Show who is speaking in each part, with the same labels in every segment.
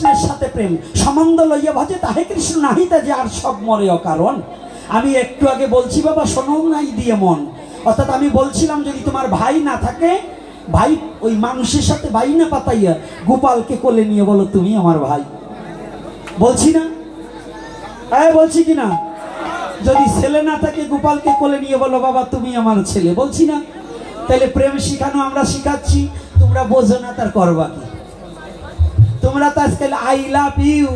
Speaker 1: কৃষ্ণের সাথে প্রেম সম্বন্ধ লইয়া ভজে তাহে কৃষ্ণ নাহিতে যে আর সব মরে অকারণ। আমি একটু আগে বলছি বাবা শোনো নাই দিয়ে মন, অর্থাৎ আমি বলছিলাম যদি তোমার ভাই না থাকে, ভাই ওই মানুষের সাথে ভাই না পাতাইয়া গোপালকে কোলে নিয়ে বলো তুমি আমার ভাই, বলছি না? বলছি কি না? যদি ছেলে না থাকে গোপালকে কোলে নিয়ে বলো বাবা তুমি আমার ছেলে, বলছি না? তাহলে প্রেম শিখানো আমরা শিখাচ্ছি, তোমরা বোঝো না তার করবা কি? তোমরা তো আজকাল আই লাভ ইউ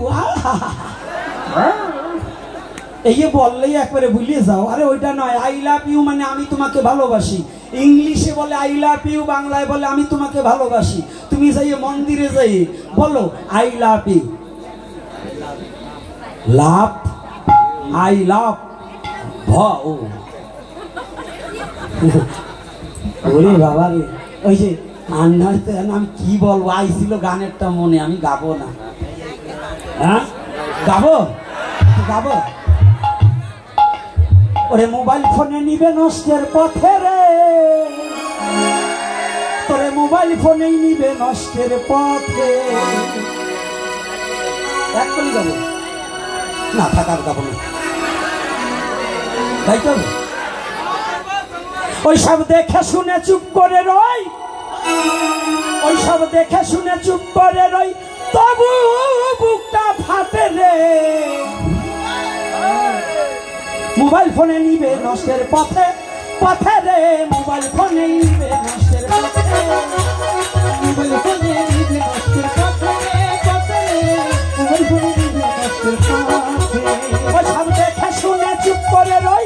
Speaker 1: এই বললেই একবারে ভুলিয়ে যাও। আরে ওইটা নয়, আই লাভ ইউ মানে আমি তোমাকে ভালোবাসি। ইংলিশে বলে আই লাভ ইউ, বাংলায় বলে আমি তোমাকে ভালোবাসি। তুমি যাইয়ে মন্দিরে যাই বলো I love you, love I love ওরে বাবা রে, ওই যে আমি কি বলবো, আইছিল গানেরটা মনে, আমি গাবো না। হ্যাঁ গাবো গাবো। ওরে মোবাইল ফোনে নিবে নষ্টের পথে রে, তোরে মোবাইল ফোনেই নিবে নষ্টের পথে। এক করে গাবো না, থাকার গাবো না, তাই তো। ওই সব দেখে শুনে চুপ করে রই, ওই সব দেখে শুনে চুপ করে রই, তবু বুকটা ফাটে রে। মোবাইল ফোনে নিবে নষ্টের পথে পথে রে, মোবাইল ফোনে নিবে নষ্টের পথে, মোবাইল ফোনে নিবে নষ্টের পথে পথে, মোবাইল ফোনে নিবে নষ্টের পথে। ওই সব দেখে শুনে চুপ করে রই,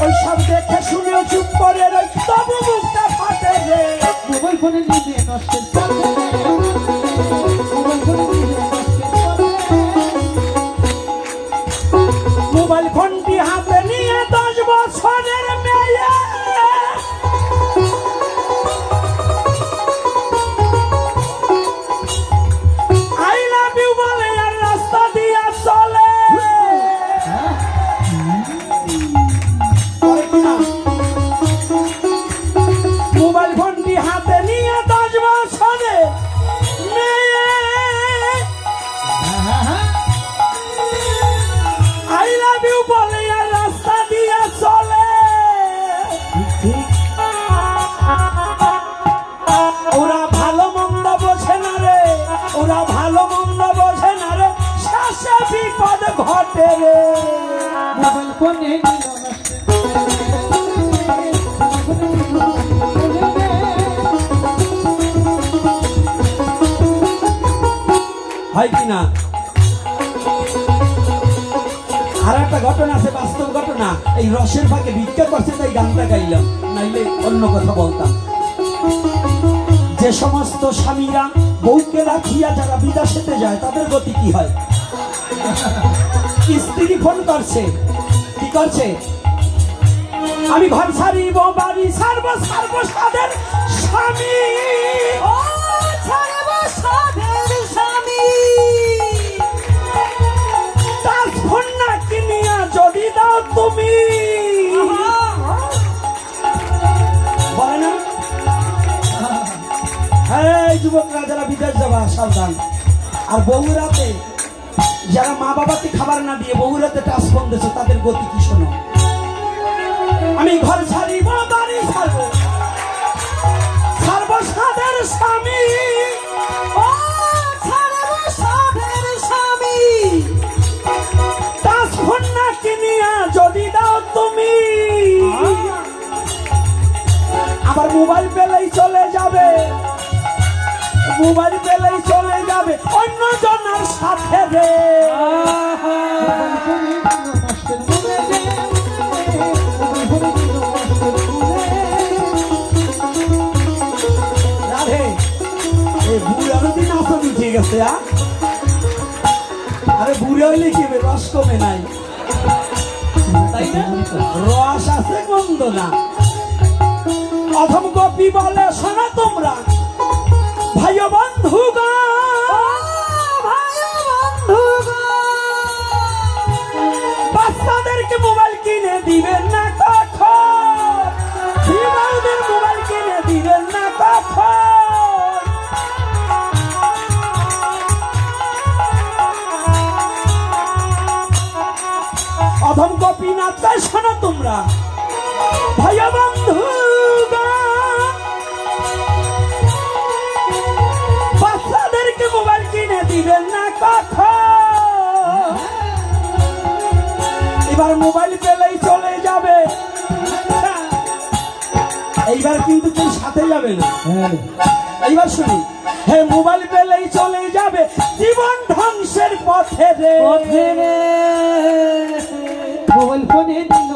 Speaker 1: ওই সব দেখে শুনে চুপ করে রই, তবু বুকটা ফাটে রে। মোবাইল ফোনে নিবে নষ্টের পথে, মোবাইল ফোনে নিবে নষ্টের পথে। মোবাইল ফোনটি হাতে নিয়ে 10 বছরের মেয়ে আই লাভ ইউ বলে আর রাস্তা দিয়া চলে। মোবাইল ফোনটি হাতে নিয়ে 10 বছরের মেয়ে আই লাভ ইউ বলে আর রাস্তা দিয়ে চলে। ওরা ভালো মন্দ বোঝে না রে, ওরা ভালো মন্দ বোঝে না রে, শেষে বিপদ ঘটে রে। মোবাইল ফোনে হয় কিনা? আর একটা ঘটনা আছে, বাস্তব ঘটনা। এই রসের ফাঁকে ভিক্ষা করছে তাই গানটা গাইলাম, নাইলে অন্য কথা বলতাম। যে সমস্ত স্বামীরা বউকে রাখিয়া যারা বিদেশেতে যায় তাদের গতি কি হয়? স্ত্রী ফোন করছে, কি করছে? আমি ঘর ছাড়িব বাড়ি ছাড়বো, ছাড়বো সাদের স্বামী, ও ছাড়বো সাদের স্বামী। তার ফোন না কিনিয়া যদি দাও তুমি, বলে না? এই যুবকরা যারা বিদেশ যাবা সাবধান। আর বগুড়াতে যারা মা বাবাকে খাবার না দিয়ে বগুড়াতে টাচ ফোন দিয়েছে তাদের গতি কি শোনো? আমি ঘর ছাড়িব বাড়ি ছাড়বো, ছাড়বো সাদের স্বামী, ও ছাড়বো সাদের স্বামী। টাচ ফোন না কিনিয়া যদি দাও তুমি, আবার মোবাইল পেলেই চলে যাবে, মোবাইল পেলেই চলে যাবে অন্য জনের সাথে রে। রাধে এই বুড়া দিন আসন উঠে গেছে। আরে বুড়া হইলে কি হবে, রস কমে নাই, তাই না? রস আছে, গন্ধ না। অথম গোপী বলে শোনা তোমরা ভাই বন্ধুগণ, বাচ্চাদেরকে মোবাইল কিনে দিবেন না কখন, বিবাহদের মোবাইল কিনে দিবেন না কখন। আচ্ছা শোনো তোমরা ভাই বন্ধু, বাচ্চাদেরকে মোবাইল কিনে দিবেন না কখন। এবার মোবাইল পেলেই চলে যাবে, এইবার কিন্তু কেউ সাথে যাবে না। এইবার শুনি, হে মোবাইল পেলেই চলে যাবে জীবন ধ্বংসের পথে রে।
Speaker 2: মোবাইল ফোনে দিল